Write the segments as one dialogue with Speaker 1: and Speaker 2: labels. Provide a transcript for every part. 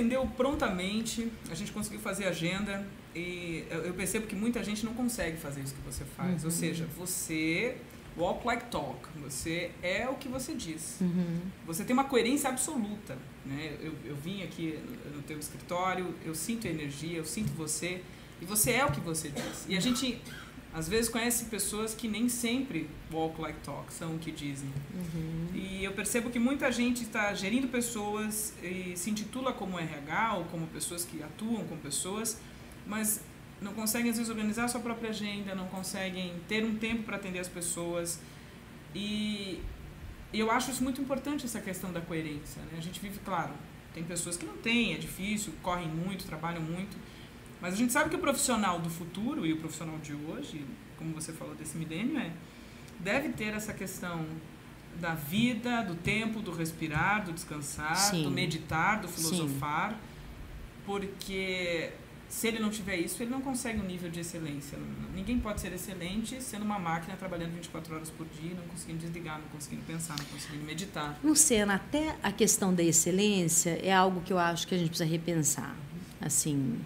Speaker 1: atendeu prontamente, a gente conseguiu fazer agenda e eu percebo que muita gente não consegue fazer isso que você faz. Ou seja, você walk like talk, você é o que você diz. Você tem uma coerência absoluta, né? Eu vim aqui no teu escritório, eu sinto a energia, eu sinto você e você é o que você diz. E a gente às vezes conhece pessoas que nem sempre walk like talk, são o que dizem. E eu percebo que muita gente está gerindo pessoas e se intitula como RH ou como pessoas que atuam com pessoas, mas não conseguem às vezes organizar a sua própria agenda, não conseguem ter um tempo para atender as pessoas. E eu acho isso muito importante, essa questão da coerência, né? A gente vive, claro, tem pessoas que não têm, é difícil, correm muito, trabalham muito, mas a gente sabe que o profissional do futuro e o profissional de hoje, como você falou desse milênio, deve ter essa questão da vida, do tempo, do respirar, do descansar, do meditar, do filosofar, porque se ele não tiver isso, ele não consegue um nível de excelência. Ninguém pode ser excelente sendo uma máquina trabalhando 24 horas por dia, não conseguindo desligar, não conseguindo pensar, não conseguindo meditar.
Speaker 2: Luciana, até a questão da excelência é algo que eu acho que a gente precisa repensar. Assim,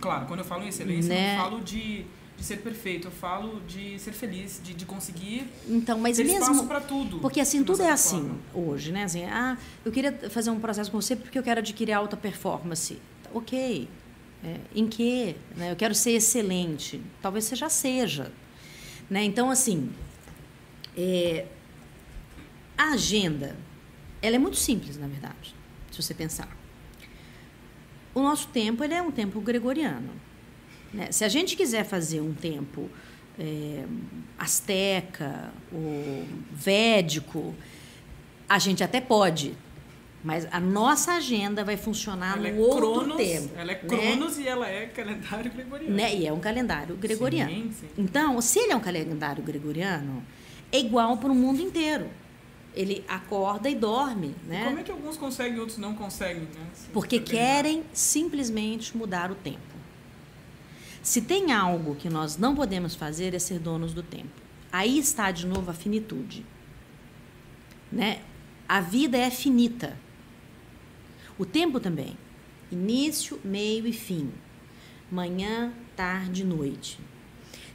Speaker 1: claro, quando eu falo em excelência, né? Eu não falo de ser perfeito, eu falo de ser feliz, de conseguir
Speaker 2: então, mas
Speaker 1: ter
Speaker 2: mesmo,
Speaker 1: espaço para tudo.
Speaker 2: Porque assim, tudo é assim hoje, né? Assim, eu queria fazer um processo com você porque eu quero adquirir alta performance. Ok. Em que? Né? Eu quero ser excelente. Talvez você já seja. Né? Então, assim, a agenda, ela é muito simples, na verdade, se você pensar. O nosso tempo, ele é um tempo gregoriano. Né? Se a gente quiser fazer um tempo asteca, ou védico, a gente até pode. Mas a nossa agenda vai funcionar no outro tempo.
Speaker 1: Ela é Cronos, né? E ela é calendário gregoriano.
Speaker 2: Né? E é um calendário gregoriano.
Speaker 1: Sim, sim.
Speaker 2: Então, se ele é um calendário gregoriano, é igual para o mundo inteiro. Ele acorda e dorme. Né?
Speaker 1: E como é que alguns conseguem e outros não conseguem? Né?
Speaker 2: Porque querem simplesmente mudar o tempo. Se tem algo que nós não podemos fazer é ser donos do tempo. Aí está de novo a finitude. Né? A vida é finita. O tempo também. Início, meio e fim. Manhã, tarde, noite.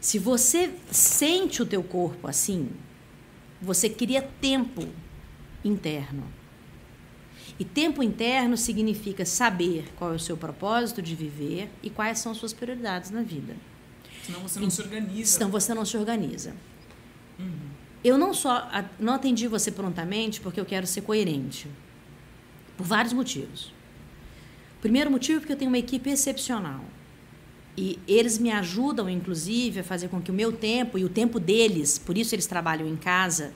Speaker 2: Se você sente o teu corpo assim, você cria tempo interno. E tempo interno significa saber qual é o seu propósito de viver e quais são as suas prioridades na vida.
Speaker 1: Senão você não se organiza.
Speaker 2: Senão você não se organiza. Eu não atendi você prontamente porque eu quero ser coerente. Por vários motivos. O primeiro motivo é porque eu tenho uma equipe excepcional. E eles me ajudam, inclusive, a fazer com que o meu tempo e o tempo deles, por isso eles trabalham em casa,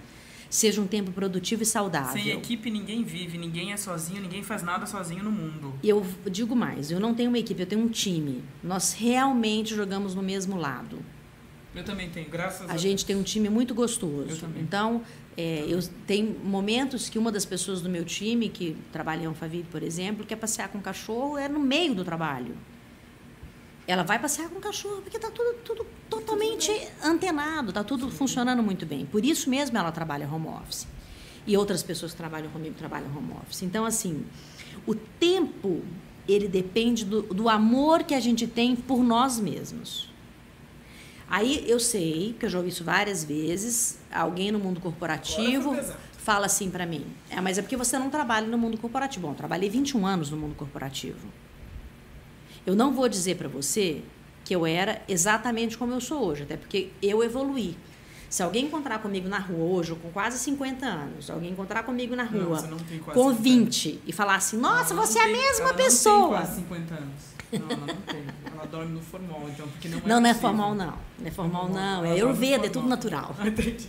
Speaker 2: seja um tempo produtivo e saudável.
Speaker 1: Sem equipe ninguém vive, ninguém é sozinho, ninguém faz nada sozinho no mundo.
Speaker 2: Eu digo mais, eu não tenho uma equipe, eu tenho um time. Nós realmente jogamos no mesmo lado.
Speaker 1: Eu também tenho, graças a Deus.
Speaker 2: A gente tem um time muito gostoso.
Speaker 1: Eu também.
Speaker 2: Então, eu tenho momentos que uma das pessoas do meu time, que trabalha em Alphaville, por exemplo, quer passear com o cachorro, no meio do trabalho. Ela vai passear com o cachorro porque está tudo totalmente antenado, está tudo funcionando muito bem. Por isso mesmo ela trabalha home office. E outras pessoas que trabalham comigo trabalham home office. Então, assim, o tempo, ele depende do amor que a gente tem por nós mesmos. Aí eu sei, que eu já ouvi isso várias vezes, alguém no mundo corporativo fala assim para mim, mas é porque você não trabalha no mundo corporativo. Bom, eu trabalhei 21 anos no mundo corporativo. Eu não vou dizer para você que eu era exatamente como eu sou hoje, até porque eu evoluí. Se alguém encontrar comigo na rua hoje, com quase 50 anos, alguém encontrar comigo na rua com 20 e falar assim, nossa, você é a mesma pessoa.
Speaker 1: Ela não tem quase 50 anos. Não, ela não tem. Ela dorme no formal, então, porque não é
Speaker 2: Não é formal, não. Não é formal, não. É Ayurveda, é tudo natural.
Speaker 1: Entendi.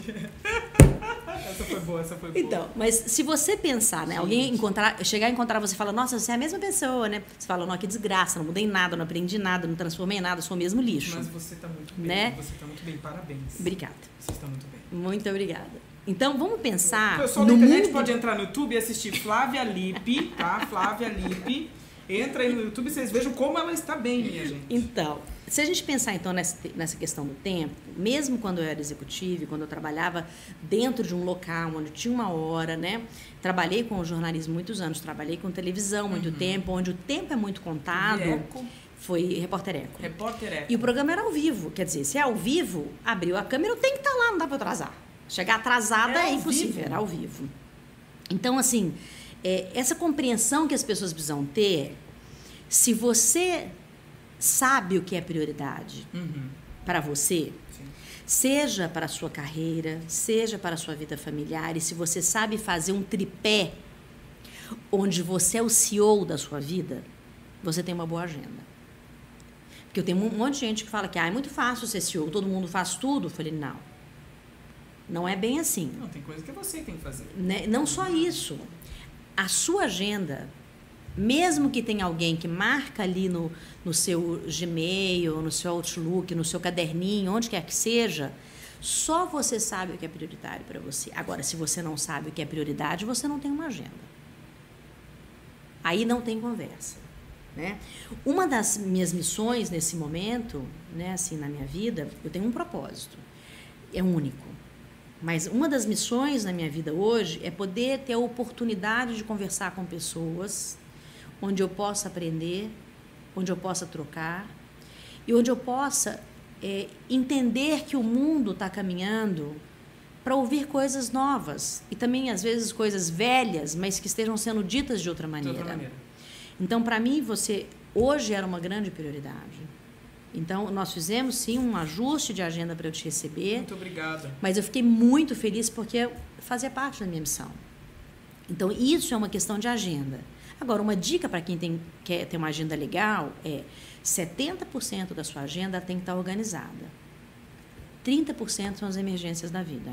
Speaker 1: Essa foi boa, essa foi boa.
Speaker 2: Então, mas se você pensar, né? Alguém chegar a encontrar você e falar, nossa, você é a mesma pessoa, né? Você fala, não, que desgraça, não mudei nada, não aprendi nada, não transformei nada, sou o mesmo lixo.
Speaker 1: Mas você está muito bem,
Speaker 2: né?
Speaker 1: Você está muito bem, parabéns.
Speaker 2: Obrigada.
Speaker 1: Você está muito bem.
Speaker 2: Muito obrigada. Então, vamos pensar
Speaker 1: o pessoal da internet pode entrar no YouTube e assistir Flávia Lippe, tá? Flávia Lippe. Entra aí no YouTube e vocês vejam como ela está bem, minha gente.
Speaker 2: Então, se a gente pensar então nessa questão do tempo, mesmo quando eu era executiva, quando eu trabalhava dentro de um local onde tinha uma hora, né? Trabalhei com jornalismo muitos anos, trabalhei com televisão muito tempo, onde o tempo é muito contado. Foi Repórter Eco.
Speaker 1: Repórter Eco.
Speaker 2: E o programa era ao vivo, quer dizer, se é ao vivo, abriu a câmera, eu tenho que estar lá, não dá para atrasar. Chegar atrasada é impossível, era ao vivo. Então, assim, essa compreensão que as pessoas precisam ter, se você sabe o que é prioridade para você, seja para a sua carreira, seja para a sua vida familiar, e se você sabe fazer um tripé onde você é o CEO da sua vida, você tem uma boa agenda. Porque eu tenho um monte de gente que fala que é muito fácil ser CEO, todo mundo faz tudo. Eu falei, não é bem assim.
Speaker 1: Não, tem coisa que você tem que fazer.
Speaker 2: Né? Não só isso. A sua agenda, mesmo que tenha alguém que marca ali no seu Gmail, no seu Outlook, no seu caderninho, onde quer que seja, só você sabe o que é prioritário para você. Agora, se você não sabe o que é prioridade, você não tem uma agenda. Aí não tem conversa. Né? Uma das minhas missões nesse momento, né, assim, na minha vida, eu tenho um propósito. É único. Mas uma das missões na minha vida hoje é poder ter a oportunidade de conversar com pessoas onde eu possa aprender, onde eu possa trocar e onde eu possa entender que o mundo está caminhando para ouvir coisas novas e também, às vezes, coisas velhas, mas que estejam sendo ditas de outra maneira. Então, para mim, você hoje era uma grande prioridade. Então, nós fizemos, sim, um ajuste de agenda para eu te receber.
Speaker 1: Muito obrigada.
Speaker 2: Mas eu fiquei muito feliz porque fazia parte da minha missão. Então, isso é uma questão de agenda. Agora, uma dica para quem quer ter uma agenda legal é 70% da sua agenda tem que estar organizada. 30% são as emergências da vida.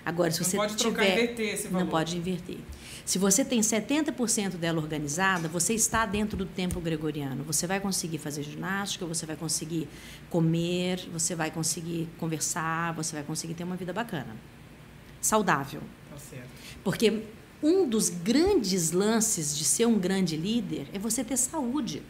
Speaker 2: Agora, se você
Speaker 1: inverter esse valor.
Speaker 2: Não pode inverter. Se você tem 70% dela organizada, você está dentro do tempo gregoriano. Você vai conseguir fazer ginástica, você vai conseguir comer, você vai conseguir conversar, você vai conseguir ter uma vida bacana. Saudável.
Speaker 1: Tá certo.
Speaker 2: Porque um dos grandes lances de ser um grande líder é você ter saúde.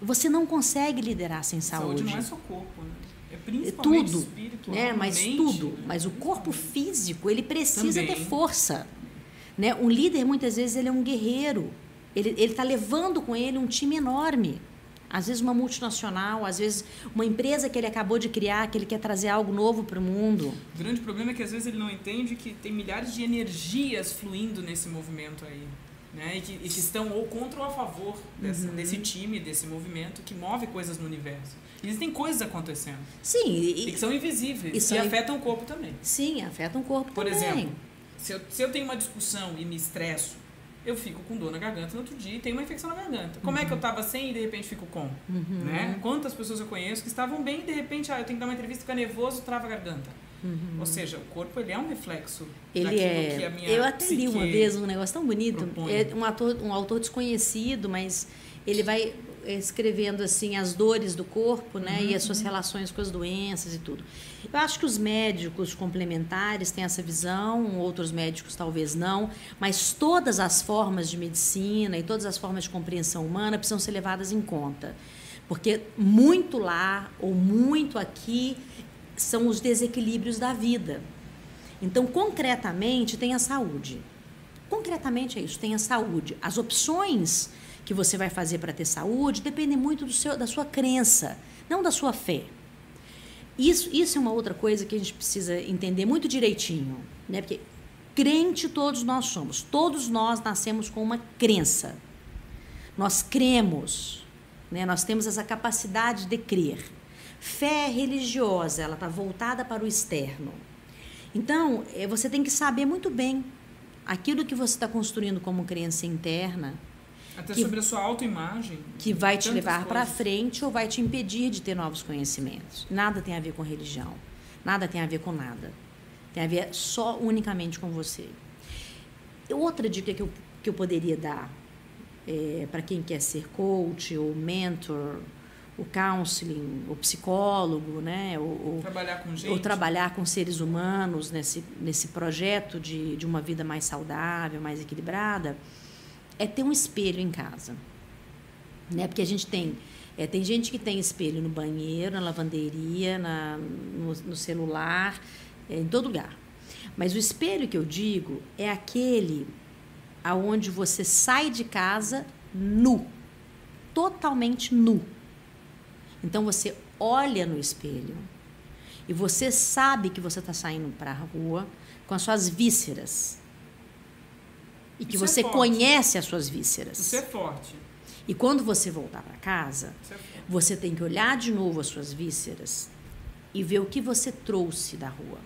Speaker 2: Você não consegue liderar sem saúde.
Speaker 1: Saúde não é só corpo, né? É principalmente
Speaker 2: tudo,
Speaker 1: espírito,
Speaker 2: né? Mas
Speaker 1: mente,
Speaker 2: tudo.
Speaker 1: né?
Speaker 2: Mas o corpo físico, ele precisa
Speaker 1: Também.
Speaker 2: ter força. Né? Um líder, muitas vezes, ele é um guerreiro. Ele está levando com ele um time enorme. Às vezes uma multinacional, às vezes uma empresa que ele acabou de criar, que ele quer trazer algo novo para o mundo.
Speaker 1: O grande problema é que às vezes ele não entende que tem milhares de energias fluindo nesse movimento aí. Né? E que estão ou contra ou a favor desse time, desse movimento que move coisas no universo. Existem coisas acontecendo.
Speaker 2: Sim.
Speaker 1: E que são invisíveis. E afetam o corpo também.
Speaker 2: Sim, afetam o corpo também.
Speaker 1: Por exemplo, se eu tenho uma discussão e me estresso, eu fico com dor na garganta no outro dia e tenho uma infecção na garganta. Como é que eu estava sem e de repente fico com? Né? Quantas pessoas eu conheço que estavam bem e de repente eu tenho que dar uma entrevista, fica nervoso, trava a garganta. Ou seja, o corpo ele é um reflexo daquilo que a minha
Speaker 2: Eu até li uma vez um negócio tão bonito,
Speaker 1: propõe.
Speaker 2: Um autor desconhecido, mas ele vai escrevendo assim as dores do corpo, né, e as suas relações com as doenças e tudo. Eu acho que os médicos complementares têm essa visão, outros médicos talvez não, mas todas as formas de medicina e todas as formas de compreensão humana precisam ser levadas em conta, porque muito lá ou muito aqui são os desequilíbrios da vida. Então, concretamente, tem a saúde. Concretamente é isso, tem a saúde. As opções que você vai fazer para ter saúde dependem muito da sua crença, não da sua fé. Isso é uma outra coisa que a gente precisa entender muito direitinho, né? Porque crente todos nós somos. Todos nós nascemos com uma crença. Nós cremos, né? Nós temos essa capacidade de crer. Fé religiosa, ela está voltada para o externo. Então, você tem que saber muito bem aquilo que você está construindo como crença interna.
Speaker 1: Até sobre a sua autoimagem.
Speaker 2: Que vai te levar para frente ou vai te impedir de ter novos conhecimentos. Nada tem a ver com religião. Nada tem a ver com nada. Tem a ver só unicamente com você. Outra dica que eu poderia dar para quem quer ser coach ou mentor, o counseling, o psicólogo, né?
Speaker 1: Trabalhar com gente.
Speaker 2: Ou trabalhar com seres humanos nesse projeto de uma vida mais saudável, mais equilibrada, é ter um espelho em casa. né? Porque a gente tem gente que tem espelho no banheiro, na lavanderia, no celular, em todo lugar. Mas o espelho que eu digo é aquele aonde você sai de casa nu, totalmente nu. Então você olha no espelho e você sabe que você está saindo para a rua com as suas vísceras e que
Speaker 1: Isso
Speaker 2: você conhece as suas vísceras.
Speaker 1: Isso é forte.
Speaker 2: E quando você voltar para casa, você tem que olhar de novo as suas vísceras e ver o que você trouxe da rua.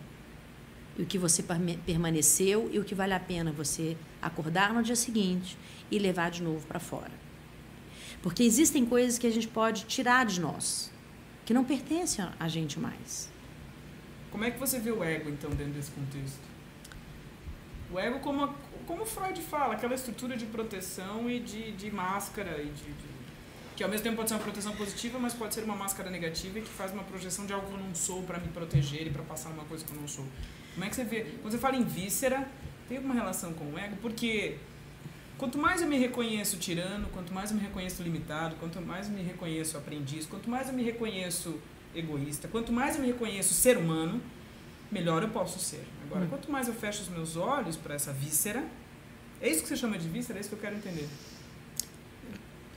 Speaker 2: E o que você permaneceu e o que vale a pena você acordar no dia seguinte e levar de novo para fora. Porque existem coisas que a gente pode tirar de nós, que não pertencem a gente mais.
Speaker 1: Como é que você vê o ego, então, dentro desse contexto? O ego, como Freud fala, aquela estrutura de proteção e de máscara, que ao mesmo tempo pode ser uma proteção positiva, mas pode ser uma máscara negativa e que faz uma projeção de algo que eu não sou para me proteger e para passar uma coisa que eu não sou. Como é que você vê? Quando você fala em víscera, tem alguma relação com o ego? Porque quanto mais eu me reconheço tirano, quanto mais eu me reconheço limitado, quanto mais eu me reconheço aprendiz, quanto mais eu me reconheço egoísta, quanto mais eu me reconheço ser humano, melhor eu posso ser. Agora, quanto mais eu fecho os meus olhos para essa víscera, é isso que você chama de víscera? É isso que eu quero entender.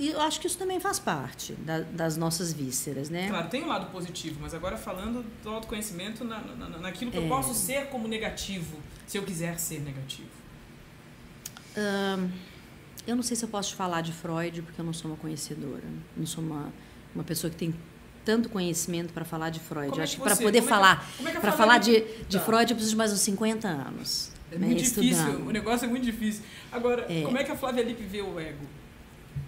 Speaker 2: E eu acho que isso também faz parte das nossas vísceras, né?
Speaker 1: Claro, tem um lado positivo, mas agora falando do autoconhecimento naquilo que eu posso ser como negativo, se eu quiser ser negativo.
Speaker 2: Eu não sei se eu posso te falar de Freud, porque eu não sou uma conhecedora. Não sou uma pessoa que tem tanto conhecimento para falar de Freud. Eu acho que para poder falar, para falar de Freud, eu preciso de mais uns 50 anos.
Speaker 1: É muito difícil, o negócio é muito difícil. Agora, como é que a Flávia Lippe vê o ego?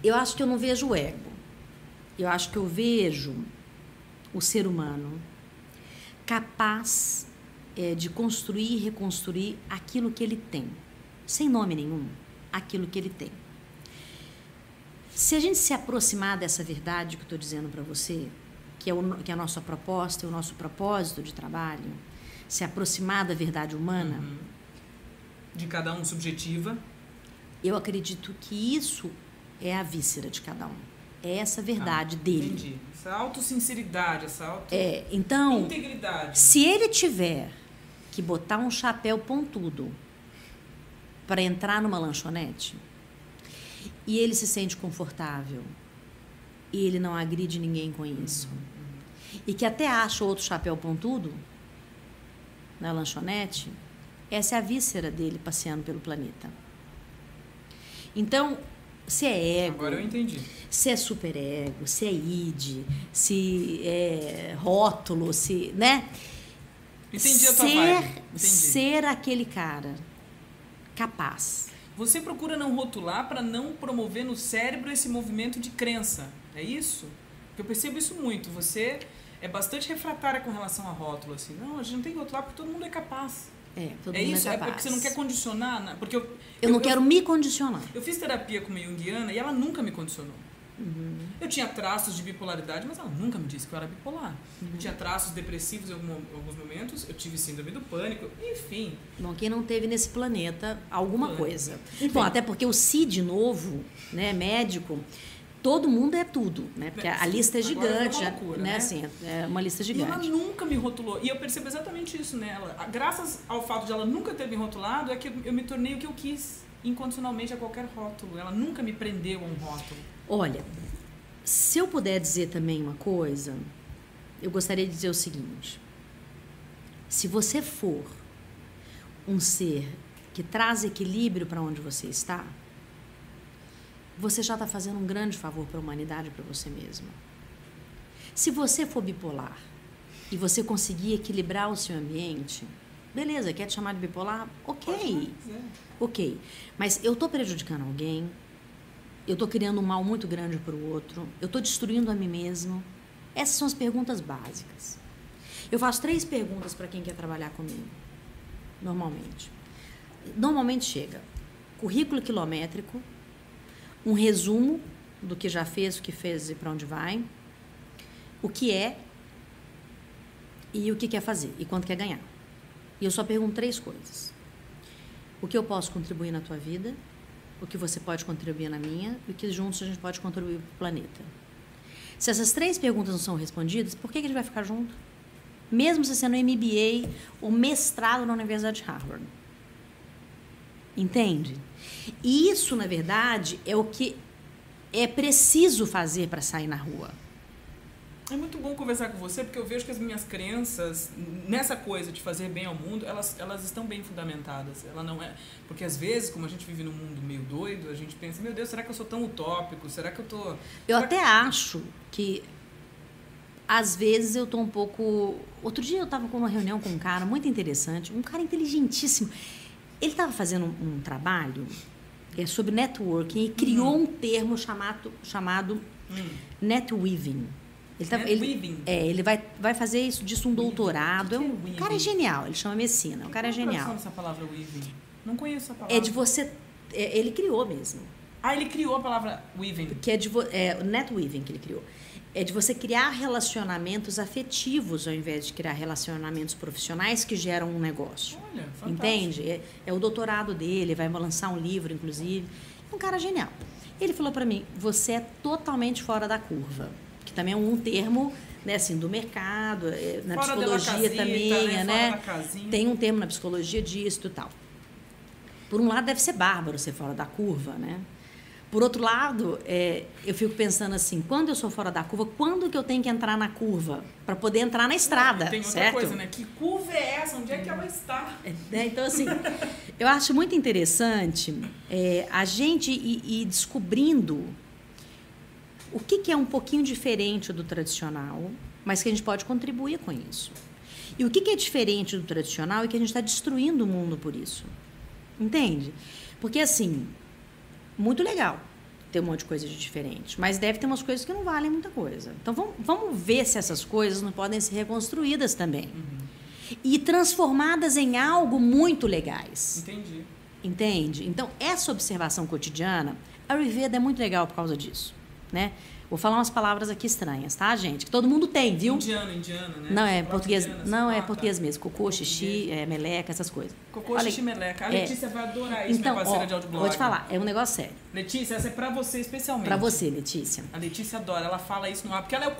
Speaker 2: Eu acho que eu não vejo o ego. Eu acho que eu vejo o ser humano capaz de construir e reconstruir aquilo que ele tem. Sem nome nenhum, aquilo que ele tem. Se a gente se aproximar dessa verdade que eu estou dizendo para você, que é a nossa proposta, é o nosso propósito de trabalho, se aproximar da verdade humana...
Speaker 1: De cada um subjetiva.
Speaker 2: Eu acredito que isso é a víscera de cada um. É essa verdade dele.
Speaker 1: Entendi. Essa autossinceridade, essa
Speaker 2: então,
Speaker 1: integridade.
Speaker 2: Se ele tiver que botar um chapéu pontudo para entrar numa lanchonete e ele se sente confortável e ele não agride ninguém com isso, e que até acha outro chapéu pontudo na lanchonete, essa é a víscera dele passeando pelo planeta. Então, se é ego...
Speaker 1: Agora eu entendi.
Speaker 2: Se é superego, se é id, se é rótulo, se... né?
Speaker 1: Entendi a tua vibe. Entendi.
Speaker 2: Ser aquele cara capaz.
Speaker 1: Você procura não rotular para não promover no cérebro esse movimento de crença. É isso? Porque eu percebo isso muito. Você é bastante refratária com relação a rótulo. Assim. Não, a gente não tem que rotular porque todo mundo é capaz.
Speaker 2: Todo
Speaker 1: é
Speaker 2: mundo
Speaker 1: isso?
Speaker 2: é capaz.
Speaker 1: É porque você não quer condicionar? Porque
Speaker 2: eu não quero me condicionar.
Speaker 1: Eu fiz terapia com uma junguiana e ela nunca me condicionou. Eu tinha traços de bipolaridade, mas ela nunca me disse que eu era bipolar. Eu tinha traços depressivos em alguns momentos, eu tive síndrome do pânico, enfim.
Speaker 2: Bom, quem não teve nesse planeta alguma coisa. Bom, até porque o CID novo, né, médico, todo mundo é tudo, né? Porque a lista é gigante,
Speaker 1: é uma loucura,
Speaker 2: né? Assim, é uma lista gigante.
Speaker 1: E ela nunca me rotulou. E eu percebo exatamente isso nela. Graças ao fato de ela nunca ter me rotulado, é que eu me tornei o que eu quis incondicionalmente a qualquer rótulo. Ela nunca me prendeu a um rótulo.
Speaker 2: Olha, se eu puder dizer também uma coisa, eu gostaria de dizer o seguinte: se você for um ser que traz equilíbrio para onde você está, você já está fazendo um grande favor para a humanidade e para você mesmo. Se você for bipolar e você conseguir equilibrar o seu ambiente, beleza, quer te chamar de bipolar? Ok. Ok. Mas eu estou prejudicando alguém, eu estou criando um mal muito grande para o outro, eu estou destruindo a mim mesmo. Essas são as perguntas básicas. Eu faço 3 perguntas para quem quer trabalhar comigo, normalmente. Normalmente chega currículo quilométrico, um resumo do que já fez, o que fez e para onde vai, o que é e o que quer fazer e quanto quer ganhar. E eu só pergunto 3 coisas. O que eu posso contribuir na tua vida, o que você pode contribuir na minha e o que juntos a gente pode contribuir para o planeta. Se essas 3 perguntas não são respondidas, por que a gente vai ficar junto? Mesmo você sendo MBA ou mestrado na Universidade de Harvard. Entende? E isso, na verdade, é o que é preciso fazer para sair na rua.
Speaker 1: É muito bom conversar com você, porque eu vejo que as minhas crenças nessa coisa de fazer bem ao mundo, elas estão bem fundamentadas. Ela não é... Porque às vezes, como a gente vive num mundo meio doido, a gente pensa, meu Deus, será que eu sou tão utópico? Será que eu tô...
Speaker 2: Eu até acho que às vezes eu tô um pouco... Outro dia eu estava com uma reunião com um cara muito interessante, um cara inteligentíssimo. Ele estava fazendo um trabalho sobre networking e criou um termo chamado netweaving. Ele vai fazer disso um doutorado. O cara é genial, ele chama Messina. O cara é genial.
Speaker 1: Qual é essa palavra weaving? Não conheço a palavra.
Speaker 2: É de você... ele criou mesmo.
Speaker 1: Ah, ele criou a palavra weaving.
Speaker 2: Que é o netweaving que ele criou. É de você criar relacionamentos afetivos ao invés de criar relacionamentos profissionais que geram um negócio.
Speaker 1: Olha, fantástico.
Speaker 2: Entende? É o doutorado dele, vai lançar um livro, inclusive. É um cara genial. Ele falou para mim, você é totalmente fora da curva. Que também é um termo, né, assim, do mercado, na
Speaker 1: fora
Speaker 2: psicologia também, né?
Speaker 1: Casinha.
Speaker 2: Tem um termo na psicologia disso e tal. Por um lado, deve ser bárbaro ser fora da curva, né? Por outro lado, eu fico pensando assim, quando eu sou fora da curva, quando que eu tenho que entrar na curva? Para poder entrar na estrada,
Speaker 1: tem outra
Speaker 2: certo?
Speaker 1: coisa, né? Que curva é essa? Onde é que ela está?
Speaker 2: Então, assim, eu acho muito interessante a gente ir descobrindo o que é um pouquinho diferente do tradicional, mas que a gente pode contribuir com isso. E o que é diferente do tradicional e que a gente está destruindo o mundo por isso. Entende? Porque, assim... Muito legal ter um monte de coisa de diferente, mas deve ter umas coisas que não valem muita coisa. Então, vamos ver se essas coisas não podem ser reconstruídas também. E transformadas em algo muito legais.
Speaker 1: Entendi.
Speaker 2: Entende? Então, essa observação cotidiana, a Ayurveda é muito legal por causa disso, né? Vou falar umas palavras aqui estranhas, tá, gente? Que todo mundo tem, viu?
Speaker 1: Indiana, né?
Speaker 2: Não, é português. Não, é
Speaker 1: tá.
Speaker 2: português mesmo. Cocô, xixi, meleca, essas coisas.
Speaker 1: Cocô, xixi, meleca. A Letícia vai adorar isso,
Speaker 2: então,
Speaker 1: minha parceira de audioblog.
Speaker 2: Vou te falar, é um negócio sério.
Speaker 1: Letícia, essa é pra você especialmente.
Speaker 2: Pra você, Letícia.
Speaker 1: A Letícia adora, ela fala isso no ar, porque ela é o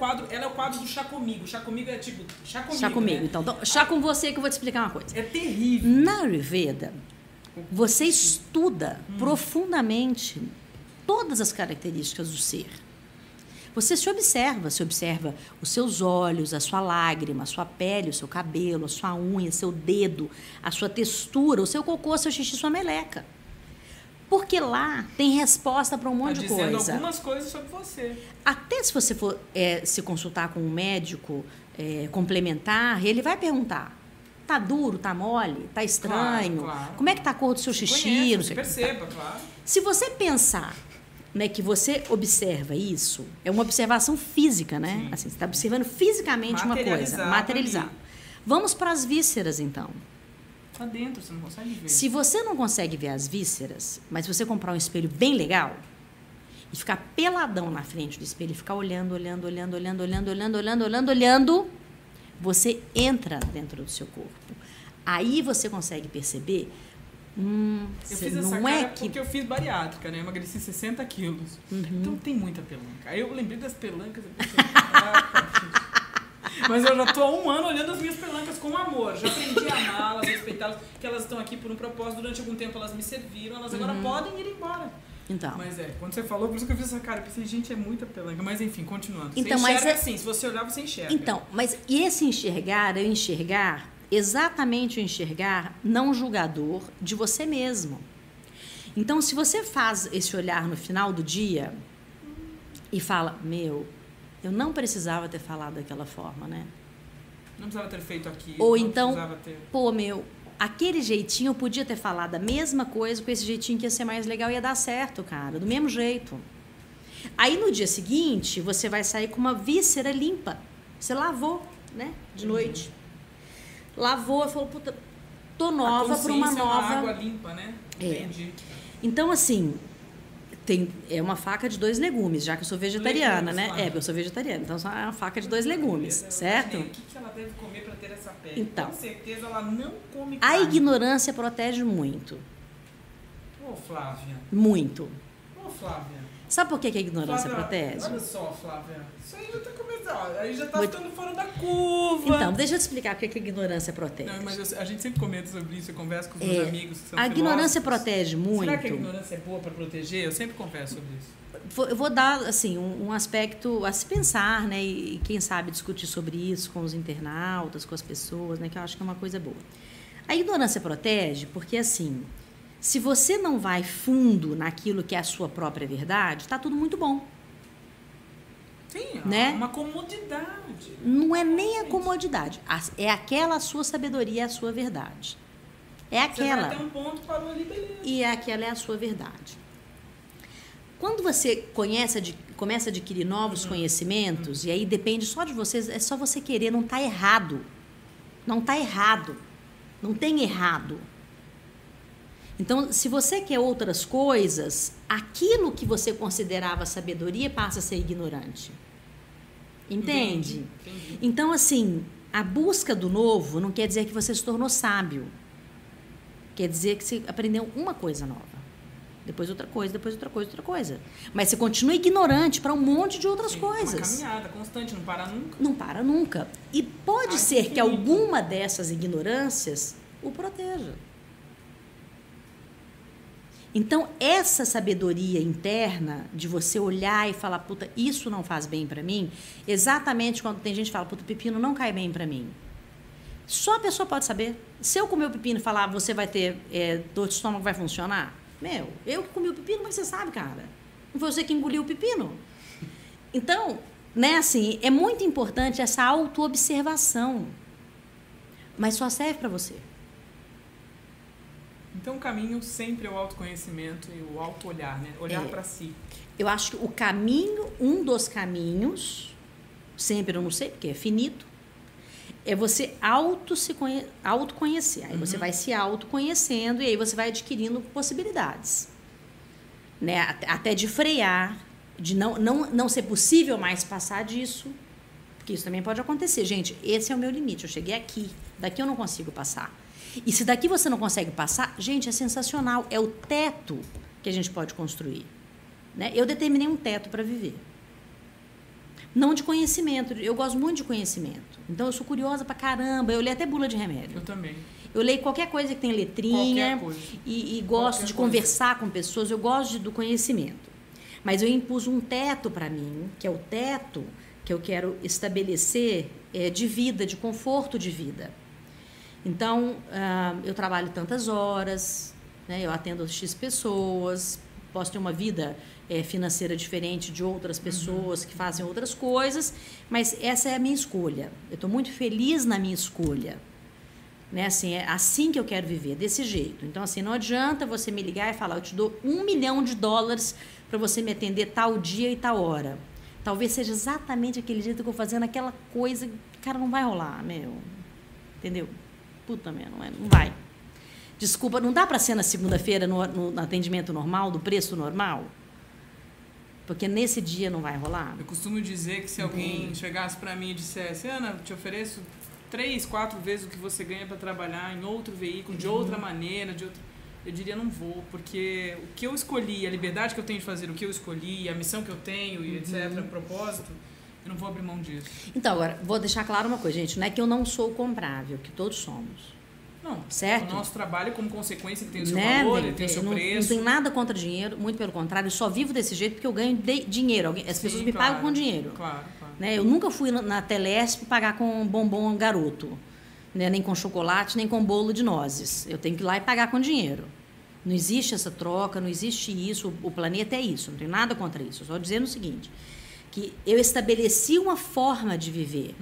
Speaker 1: quadro do Chá Comigo. Chá Comigo é tipo, chá comigo,
Speaker 2: Chá comigo,
Speaker 1: né?
Speaker 2: então. Chá com você que eu vou te explicar uma coisa.
Speaker 1: É terrível.
Speaker 2: Na Ayurveda, você estuda profundamente todas as características do ser. Você se observa os seus olhos, a sua lágrima, a sua pele, o seu cabelo, a sua unha, seu dedo, a sua textura, o seu cocô, seu xixi, sua meleca. Porque lá tem resposta para um monte de coisa.
Speaker 1: Dizendo algumas coisas sobre você.
Speaker 2: Até se você for se consultar com um médico complementar, ele vai perguntar: tá duro, tá mole, tá estranho?
Speaker 1: Claro.
Speaker 2: Como é que tá a cor do seu xixi?
Speaker 1: Conhece,
Speaker 2: não sei
Speaker 1: perceba, claro.
Speaker 2: Se você pensar, né, que você observa isso, é uma observação física, né?
Speaker 1: Sim.
Speaker 2: Assim, você está observando fisicamente uma coisa, materializada. Vamos para as vísceras, então.
Speaker 1: Tá dentro, você não consegue ver.
Speaker 2: Se você não consegue ver as vísceras, mas você comprar um espelho bem legal e ficar peladão na frente do espelho e ficar olhando, você entra dentro do seu corpo. Aí você consegue perceber...
Speaker 1: eu fiz essa cara porque eu fiz bariátrica, né? Eu emagreci 60 quilos. Então tem muita pelanca. Aí eu lembrei das pelancas e pensei, mas eu já tô há 1 ano olhando as minhas pelancas com amor. Já aprendi a amá-las, respeitá-las, que elas estão aqui por um propósito. Durante algum tempo elas me serviram, elas agora podem ir embora.
Speaker 2: Então.
Speaker 1: Mas quando você falou, por isso que eu fiz essa cara, eu pensei, gente, é muita pelanca. Mas enfim, continuando.
Speaker 2: Então,
Speaker 1: você enxerga assim, se você olhar, você enxerga.
Speaker 2: Então, mas esse enxergar, exatamente o enxergar não julgador de você mesmo. Então, se você faz esse olhar no final do dia e fala, eu não precisava ter falado daquela forma, né?
Speaker 1: Não precisava ter feito aquilo.
Speaker 2: Ou então, aquele jeitinho eu podia ter falado a mesma coisa com esse jeitinho que ia ser mais legal e ia dar certo, cara, do mesmo jeito. Aí, no dia seguinte, você vai sair com uma víscera limpa. Você lavou, né? De noite. Lavou, falou, puta, tô nova para uma nova...
Speaker 1: A água limpa, né? Entendi.
Speaker 2: Então, assim, é uma faca de 2 legumes, já que eu sou vegetariana, né?
Speaker 1: Claro.
Speaker 2: Eu sou vegetariana, então é uma faca de 2 legumes, certo?
Speaker 1: O que ela deve comer para ter essa pele?
Speaker 2: Então,
Speaker 1: com certeza ela não come
Speaker 2: a
Speaker 1: carne.
Speaker 2: ignorância protege muito.
Speaker 1: Ô, Flávia.
Speaker 2: Muito.
Speaker 1: Ô, Flávia.
Speaker 2: Sabe por que a ignorância
Speaker 1: Flávia,
Speaker 2: protege?
Speaker 1: olha só, Flávia. Isso aí já tá começando. Aí já tá ficando fora da curva.
Speaker 2: Então, deixa eu te explicar por que a ignorância protege.
Speaker 1: Não, mas a gente sempre comenta sobre isso, eu converso com os meus amigos que são
Speaker 2: A ignorância
Speaker 1: filósofos.
Speaker 2: protege muito.
Speaker 1: Será que a ignorância é boa para proteger? Eu sempre converso sobre isso.
Speaker 2: Eu vou dar assim um aspecto a se pensar, né, e quem sabe discutir sobre isso com os internautas, com as pessoas, né, que eu acho que é uma coisa boa. A ignorância protege porque assim, se você não vai fundo naquilo que é a sua própria verdade, está tudo muito bom.
Speaker 1: Sim,
Speaker 2: né?
Speaker 1: Uma comodidade.
Speaker 2: Não é nem a comodidade, é aquela sua sabedoria, a sua verdade. É aquela.
Speaker 1: Você vai ter um ponto, parou ali, beleza.
Speaker 2: E aquela é a sua verdade. Quando você começa a adquirir novos conhecimentos, e aí depende só de vocês, é só você querer, não está errado. Não está errado. Não tem errado. Então, se você quer outras coisas, aquilo que você considerava sabedoria passa a ser ignorante. Entende?
Speaker 1: Entendi.
Speaker 2: Então, assim, a busca do novo não quer dizer que você se tornou sábio. Quer dizer que você aprendeu uma coisa nova. Depois outra coisa, depois outra coisa, outra coisa. Mas você continua ignorante para um monte de outras coisas.
Speaker 1: É uma caminhada constante, não para nunca.
Speaker 2: Não para nunca. E pode ser que alguma dessas ignorâncias o proteja. Então, essa sabedoria interna de você olhar e falar, puta, isso não faz bem para mim, exatamente quando tem gente que fala, puta, pepino não cai bem para mim. Só a pessoa pode saber. Se eu comer o pepino e falar, você vai ter dor de estômago, vai funcionar? Meu, eu que comi o pepino, mas você sabe, cara. Não foi você que engoliu o pepino. Então, né, assim, é muito importante essa autoobservação. Mas só serve para você.
Speaker 1: Então, o caminho sempre é o autoconhecimento e o auto-olhar, né? Olhar para si.
Speaker 2: Eu acho que o caminho, um dos caminhos, sempre eu não sei, porque é finito, é você autoconhecer. Aí você vai se autoconhecendo e aí você vai adquirindo possibilidades. Né? Até de frear, de não ser possível mais passar disso, porque isso também pode acontecer. Gente, esse é o meu limite, eu cheguei aqui, daqui eu não consigo passar. E se daqui você não consegue passar, gente, é sensacional, é o teto que a gente pode construir. Né? Eu determinei um teto para viver. Não de conhecimento, eu gosto muito de conhecimento. Então, eu sou curiosa pra caramba, eu leio até bula de remédio.
Speaker 1: Eu também.
Speaker 2: Eu leio qualquer coisa que tem letrinha e gosto de conversar com pessoas, eu gosto do conhecimento. Mas eu impus um teto para mim, que é o teto que eu quero estabelecer de vida, de conforto de vida. Então, eu trabalho tantas horas, né, eu atendo X pessoas, posso ter uma vida financeira diferente de outras pessoas que fazem outras coisas, mas essa é a minha escolha. Eu estou muito feliz na minha escolha. Né? Assim, é assim que eu quero viver, desse jeito. Então, assim, não adianta você me ligar e falar, eu te dou $1 milhão para você me atender tal dia e tal hora. Talvez seja exatamente aquele jeito que eu vou fazendo aquela coisa, cara, não vai rolar, meu. Entendeu? Puta merda, não vai. Desculpa, não dá para ser na segunda-feira no atendimento normal, do preço normal? Porque nesse dia não vai rolar.
Speaker 1: Eu costumo dizer que se alguém chegasse para mim e dissesse, Ana, te ofereço 3, 4 vezes o que você ganha para trabalhar em outro veículo, de outra maneira, eu diria não vou, porque o que eu escolhi, a liberdade que eu tenho de fazer o que eu escolhi, a missão que eu tenho e etc, o propósito, eu não vou abrir mão disso.
Speaker 2: Então, agora, vou deixar claro uma coisa, gente, não é que eu não sou comprável, que todos somos.
Speaker 1: Não,
Speaker 2: certo?
Speaker 1: O nosso trabalho como consequência tem o seu
Speaker 2: né?
Speaker 1: valor, ele tem o seu preço.
Speaker 2: Não tem nada contra dinheiro, muito pelo contrário, eu só vivo desse jeito porque eu ganho dinheiro, as pessoas me pagam com dinheiro.
Speaker 1: Claro.
Speaker 2: Né? Eu nunca fui na Telesp pagar com bombom garoto, né? Nem com chocolate, nem com bolo de nozes. Eu tenho que ir lá e pagar com dinheiro. Não existe essa troca, não existe isso, o planeta é isso, não tem nada contra isso. Eu só dizendo o seguinte, que eu estabeleci uma forma de viver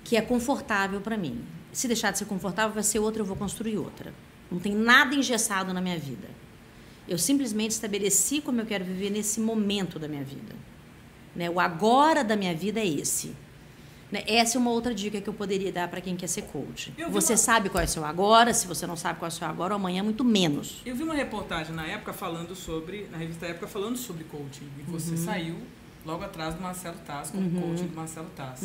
Speaker 2: que é confortável para mim. Se deixar de ser confortável, vai ser outra, eu vou construir outra. Não tem nada engessado na minha vida. Eu simplesmente estabeleci como eu quero viver nesse momento da minha vida. Né? O agora da minha vida é esse. Né? Essa é uma outra dica que eu poderia dar para quem quer ser coach. Você sabe qual é o seu agora, se você não sabe qual é o seu agora, amanhã muito menos.
Speaker 1: Eu vi uma reportagem na época na revista Época falando sobre coaching. E você saiu logo atrás do Marcelo Taz, como coaching do Marcelo Taz.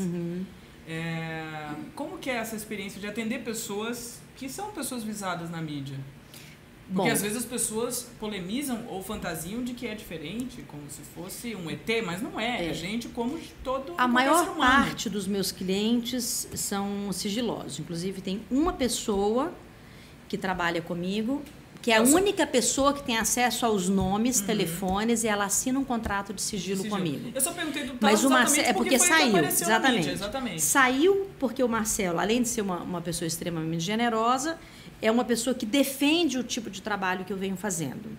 Speaker 1: Como que é essa experiência de atender pessoas que são pessoas visadas na mídia? Porque às vezes as pessoas polemizam ou fantasiam de que é diferente, como se fosse um ET, mas não é. É gente como todo
Speaker 2: A maior
Speaker 1: ser humano.
Speaker 2: parte dos meus clientes são sigilosos. Inclusive, tem uma pessoa que trabalha comigo, que é a única pessoa que tem acesso aos nomes, telefones, e ela assina um contrato de sigilo comigo.
Speaker 1: Eu só perguntei do
Speaker 2: Mas o
Speaker 1: Marcelo
Speaker 2: é porque saiu,
Speaker 1: exatamente.
Speaker 2: Saiu porque o Marcelo, além de ser uma pessoa extremamente generosa, é uma pessoa que defende o tipo de trabalho que eu venho fazendo.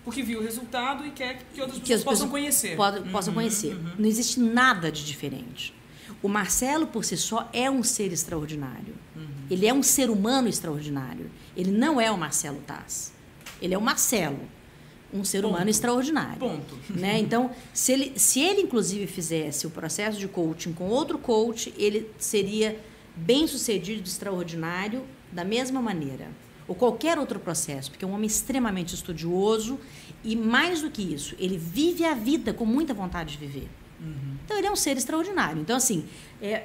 Speaker 1: Porque viu o resultado e quer que outras pessoas possam conhecer.
Speaker 2: Possam conhecer. Não existe nada de diferente. O Marcelo, por si só, é um ser extraordinário. Ele é um ser humano extraordinário. Ele não é o Marcelo Taz. Ele é o Marcelo, um ser humano extraordinário.
Speaker 1: Ponto.
Speaker 2: Né? Então, se ele, inclusive, fizesse o processo de coaching com outro coach, ele seria bem-sucedido, extraordinário, da mesma maneira. Ou qualquer outro processo, porque é um homem extremamente estudioso e, mais do que isso, ele vive a vida com muita vontade de viver. Então, ele é um ser extraordinário. Então, assim,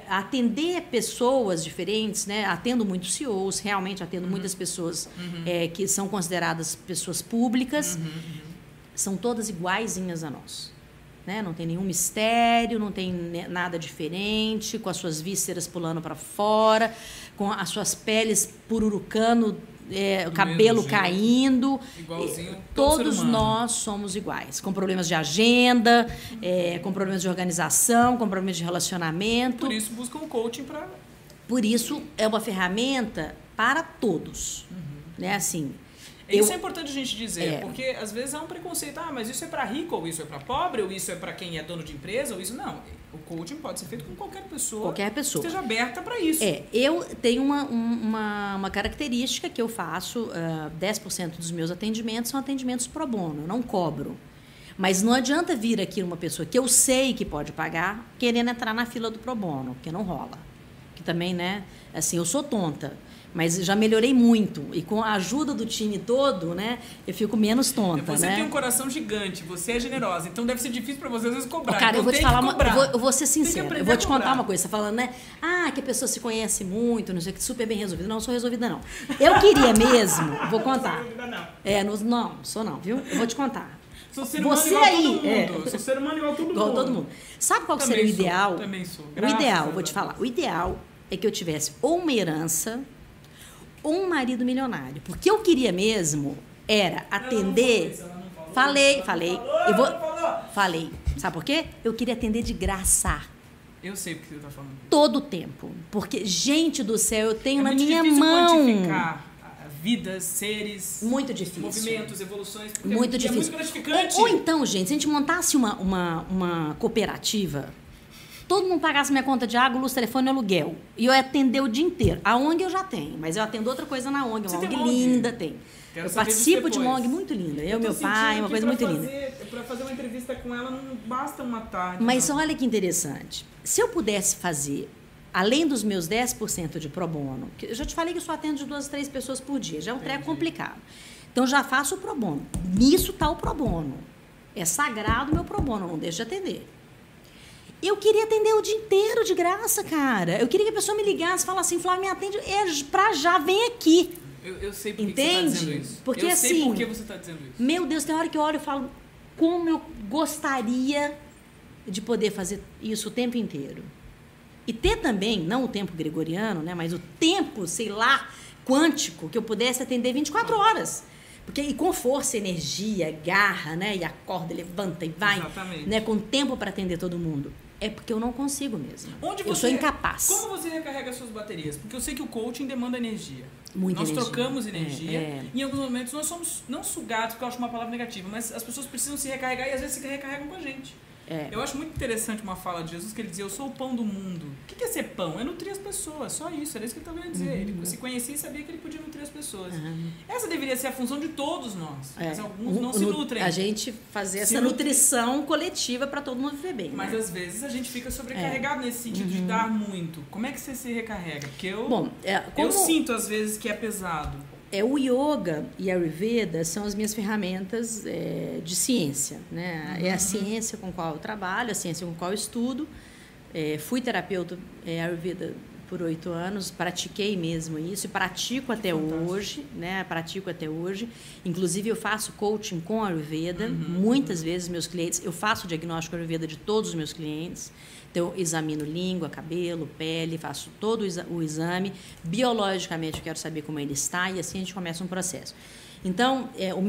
Speaker 2: atender pessoas diferentes, né? Atendo muitos CEOs, realmente atendo muitas pessoas que são consideradas pessoas públicas, são todas iguaizinhas a nós. Né? Não tem nenhum mistério, não tem nada diferente, com as suas vísceras pulando para fora, com as suas peles pururucando, o cabelo caindo.
Speaker 1: Igualzinho
Speaker 2: todos nós somos iguais, com problemas de agenda, com problemas de organização, com problemas de relacionamento.
Speaker 1: Por isso buscam o coaching para...
Speaker 2: Por isso é uma ferramenta para todos. Né? Assim,
Speaker 1: isso é importante a gente dizer, porque às vezes há um preconceito, mas isso é para rico, ou isso é para pobre, ou isso é para quem é dono de empresa, ou isso não. O coaching pode ser feito com qualquer pessoa.
Speaker 2: Qualquer pessoa.
Speaker 1: Que esteja aberta para isso.
Speaker 2: Eu tenho uma característica que eu faço, 10% dos meus atendimentos são atendimentos pro bono, eu não cobro. Mas não adianta vir aqui uma pessoa que eu sei que pode pagar, querendo entrar na fila do pro bono, porque não rola. Que também, né, assim, eu sou tonta. Mas já melhorei muito. E com a ajuda do time todo, né, eu fico menos tonta.
Speaker 1: Você tem um coração gigante, você é generosa. Então deve ser difícil para você às vezes cobrar.
Speaker 2: Cara,
Speaker 1: então
Speaker 2: eu vou te falar eu vou ser sincera. Eu vou te contar uma coisa. Você tá falando, né? Que a pessoa se conhece muito, não sei o que, super bem resolvida. Não, sou resolvida, não. Eu queria mesmo, vou contar. Não, sou não, viu? Eu vou te contar.
Speaker 1: Sou ser humano igual a todo mundo. Sou ser humano igual a todo mundo.
Speaker 2: Sabe qual seria o ideal?
Speaker 1: Também sou.
Speaker 2: O ideal, vou te falar. O ideal é que eu tivesse ou uma herança ou um marido milionário. Porque eu queria mesmo era atender... Falei. Falei. Sabe por quê? Eu queria atender de graça.
Speaker 1: Eu sei o que você está falando.
Speaker 2: Todo o tempo. Porque, gente do céu, eu tenho na minha mão...
Speaker 1: É muito difícil quantificar vidas, seres...
Speaker 2: Muito difícil.
Speaker 1: Movimentos, evoluções.
Speaker 2: Muito difícil.
Speaker 1: É muito gratificante.
Speaker 2: Ou então, gente, se a gente montasse uma cooperativa... Todo mundo pagasse minha conta de água, luz, telefone e aluguel. E eu ia atender o dia inteiro. A ONG eu já tenho, mas eu atendo outra coisa na ONG. Uma ONG linda, tem. Eu participo de uma ONG muito linda. Eu meu pai, uma coisa muito linda.
Speaker 1: Para fazer uma entrevista com ela, não basta uma tarde.
Speaker 2: Mas olha que interessante. Se eu pudesse fazer, além dos meus 10% de pro bono, que eu já te falei que eu só atendo de 2 a 3 pessoas por dia, já é um treco complicado. Então, já faço o pro bono. Nisso está o pro bono. É sagrado o meu pro bono, não deixo de atender. Eu queria atender o dia inteiro de graça, cara. Eu queria que a pessoa me ligasse e falasse assim, Flávia, me atende, pra já, vem aqui.
Speaker 1: Eu sei por que
Speaker 2: você está
Speaker 1: dizendo isso.
Speaker 2: Porque,
Speaker 1: eu sei por que você está dizendo isso.
Speaker 2: Meu Deus, tem hora que eu olho e falo, como eu gostaria de poder fazer isso o tempo inteiro. E ter também, não o tempo gregoriano, né, mas o tempo, sei lá, quântico, que eu pudesse atender 24 horas. Porque, e com força, energia, garra, né? E acorda, levanta e vai.
Speaker 1: Exatamente.
Speaker 2: Né, com tempo para atender todo mundo. É porque eu não consigo mesmo. Eu sou incapaz.
Speaker 1: Como você recarrega suas baterias? Porque eu sei que o coaching demanda energia.
Speaker 2: Muita energia.
Speaker 1: Nós trocamos energia. E em alguns momentos nós somos, não sugados, porque eu acho uma palavra negativa, mas as pessoas precisam se recarregar e às vezes se recarregam com a gente. Eu acho muito interessante uma fala de Jesus que ele dizia, eu sou o pão do mundo. O que é ser pão? É nutrir as pessoas, só isso, era isso que ele estava querendo dizer. Ele se conhecia e sabia que ele podia nutrir as pessoas. Essa deveria ser a função de todos nós, mas alguns não se nutrem.
Speaker 2: A gente fazer essa nutrição coletiva para todo mundo viver bem.
Speaker 1: Mas às vezes a gente fica sobrecarregado nesse sentido de dar muito. Como é que você se recarrega? Porque eu sinto às vezes que é pesado.
Speaker 2: O yoga e a Ayurveda são as minhas ferramentas de ciência. Né? É a ciência com a qual eu trabalho, a ciência com a qual eu estudo. Fui terapeuta Ayurveda por 8 anos, pratiquei mesmo isso e pratico até hoje, né? Pratico até hoje. Inclusive, eu faço coaching com Ayurveda. Muitas vezes, meus clientes... Eu faço o diagnóstico Ayurveda de todos os meus clientes. Então, eu examino língua, cabelo, pele, faço todo o exame. Biologicamente, eu quero saber como ele está e assim a gente começa um processo. Então, o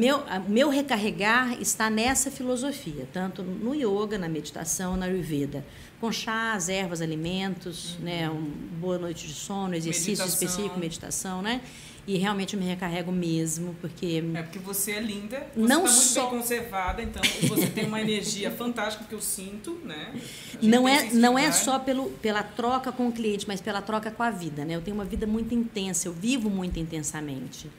Speaker 2: meu recarregar está nessa filosofia, tanto no yoga, na meditação, na Ayurveda. Com chás, ervas, alimentos, né, boa noite de sono, exercício específico, meditação, né? E realmente eu me recarrego mesmo, porque...
Speaker 1: porque você é linda, você está muito bem conservada, então você tem uma energia fantástica, que eu sinto, né?
Speaker 2: Não é só pela troca com o cliente, mas pela troca com a vida, né? Eu tenho uma vida muito intensa, eu vivo muito intensamente.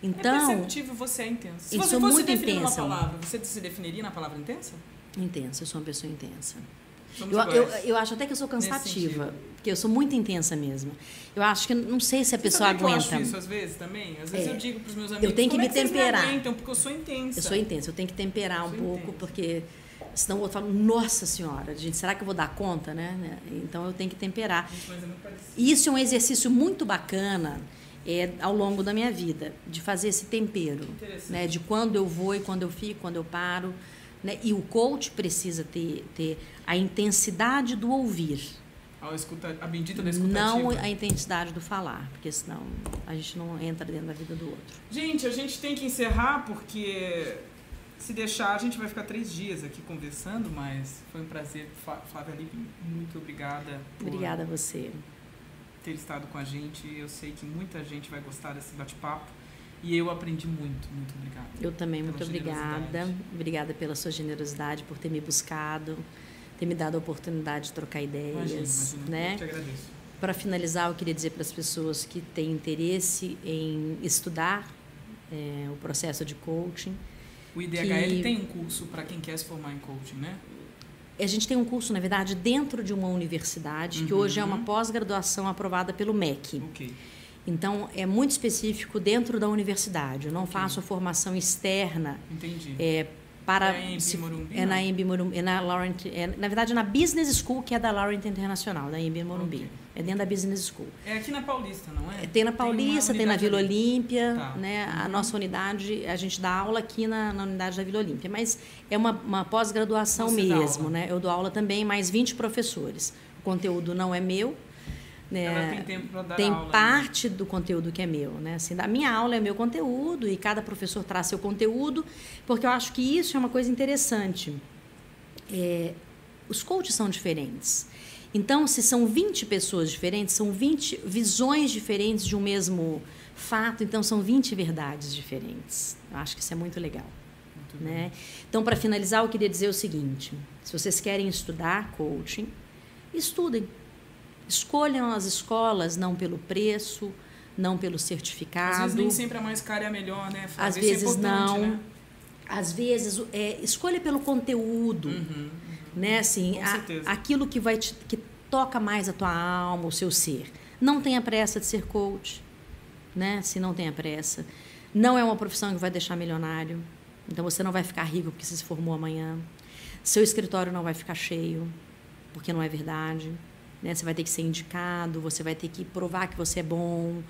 Speaker 2: Então,
Speaker 1: é perceptível, você é intensa. Se você
Speaker 2: fosse
Speaker 1: muito
Speaker 2: definir
Speaker 1: intensa. Uma palavra, você se definiria na palavra intensa?
Speaker 2: Intensa, eu sou uma pessoa intensa.
Speaker 1: Eu
Speaker 2: acho até que eu sou cansativa, porque eu sou muito intensa mesmo. Eu acho que, não sei se a pessoa aguenta.
Speaker 1: Eu acho isso às vezes também? Às vezes eu digo para os meus amigos,
Speaker 2: eu tenho que me temperar.
Speaker 1: Me aguentam, porque eu sou intensa.
Speaker 2: Eu sou intensa, eu tenho que temperar um pouco, porque senão o outro fala, nossa senhora, gente, será que eu vou dar conta, né? Então eu tenho que temperar.
Speaker 1: Mas é muito parecido.
Speaker 2: Isso é um exercício muito bacana ao longo da minha vida, de fazer esse tempero, né? De quando eu vou e quando eu fico, quando eu paro. Né? E o coach precisa ter a intensidade do ouvir.
Speaker 1: A bendita da escutativa.
Speaker 2: Não a intensidade do falar, porque senão a gente não entra dentro da vida do outro.
Speaker 1: Gente, a gente tem que encerrar, porque se deixar a gente vai ficar 3 dias aqui conversando, mas foi um prazer. Flávia Lippe, muito obrigada.
Speaker 2: Obrigada a você.
Speaker 1: Ter estado com a gente. Eu sei que muita gente vai gostar desse bate-papo. E eu aprendi muito, muito obrigada.
Speaker 2: Eu também, muito obrigada. Obrigada pela sua generosidade, por ter me buscado, ter me dado a oportunidade de trocar ideias.
Speaker 1: Imagina,
Speaker 2: né?
Speaker 1: Eu te agradeço.
Speaker 2: Para finalizar, eu queria dizer para as pessoas que têm interesse em estudar o processo de coaching.
Speaker 1: O IDHL tem um curso para quem quer se formar em coaching, né?
Speaker 2: A gente tem um curso, na verdade, dentro de uma universidade, que hoje é uma pós-graduação aprovada pelo MEC.
Speaker 1: Ok.
Speaker 2: Então, é muito específico dentro da universidade. Eu não faço a formação externa.
Speaker 1: Entendi.
Speaker 2: Para
Speaker 1: é em Morumbi?
Speaker 2: É na Embi Morumbi. Na verdade, é na Business School, que é da Laurent Internacional, da Embi Morumbi. Okay. É dentro da Business School.
Speaker 1: É aqui na Paulista, não é?
Speaker 2: Tem na Paulista, tem na Vila Olímpia.
Speaker 1: Tá.
Speaker 2: Né? A nossa unidade, a gente dá aula aqui na unidade da Vila Olímpia. Mas é uma pós-graduação mesmo. Né? Eu dou aula também, mais 20 professores. O conteúdo não é meu. Né?
Speaker 1: Ela tem tempo para dar
Speaker 2: tem
Speaker 1: aula,
Speaker 2: parte do conteúdo que é meu, né? Assim, a minha aula é meu conteúdo e cada professor traz seu conteúdo, porque eu acho que isso é uma coisa interessante. Os coaches são diferentes. Então, se são 20 pessoas diferentes, são 20 visões diferentes de um mesmo fato, então são 20 verdades diferentes. Eu acho que isso é muito legal.
Speaker 1: Muito
Speaker 2: né? Então, para finalizar, eu queria dizer o seguinte: se vocês querem estudar coaching, estudem. Escolham as escolas não pelo preço, não pelo certificado. Às
Speaker 1: vezes nem sempre a mais cara é a melhor, né?
Speaker 2: Às vezes não.
Speaker 1: Né?
Speaker 2: Às vezes escolha pelo conteúdo, né? Assim, aquilo que que toca mais a tua alma, o seu ser. Não tenha pressa de ser coach, né? Se não tenha pressa, não é uma profissão que vai deixar milionário. Então você não vai ficar rico porque você se formou amanhã. Seu escritório não vai ficar cheio, porque não é verdade. Né? Você vai ter que ser indicado, você vai ter que provar que você é bom,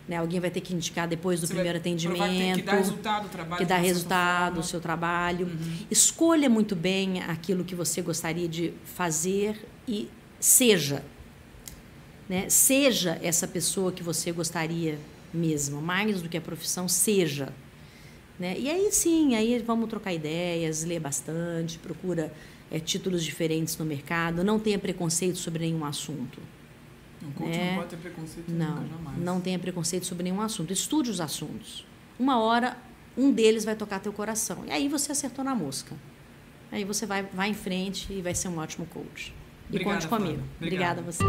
Speaker 2: né? Alguém vai ter que indicar depois do primeiro atendimento.
Speaker 1: Que dá resultado o trabalho.
Speaker 2: Que dá resultado o seu trabalho. Escolha muito bem aquilo que você gostaria de fazer e seja. Né? Seja essa pessoa que você gostaria mesmo, mais do que a profissão, seja. Né? E aí sim, aí vamos trocar ideias, ler bastante, procura títulos diferentes no mercado, não tenha preconceito sobre nenhum assunto.
Speaker 1: O coach não pode ter preconceito nunca, jamais.
Speaker 2: Não tenha preconceito sobre nenhum assunto. Estude os assuntos. Uma hora, um deles vai tocar teu coração. E aí você acertou na mosca. Aí você vai em frente e vai ser um ótimo coach. E conte comigo. Obrigada a você.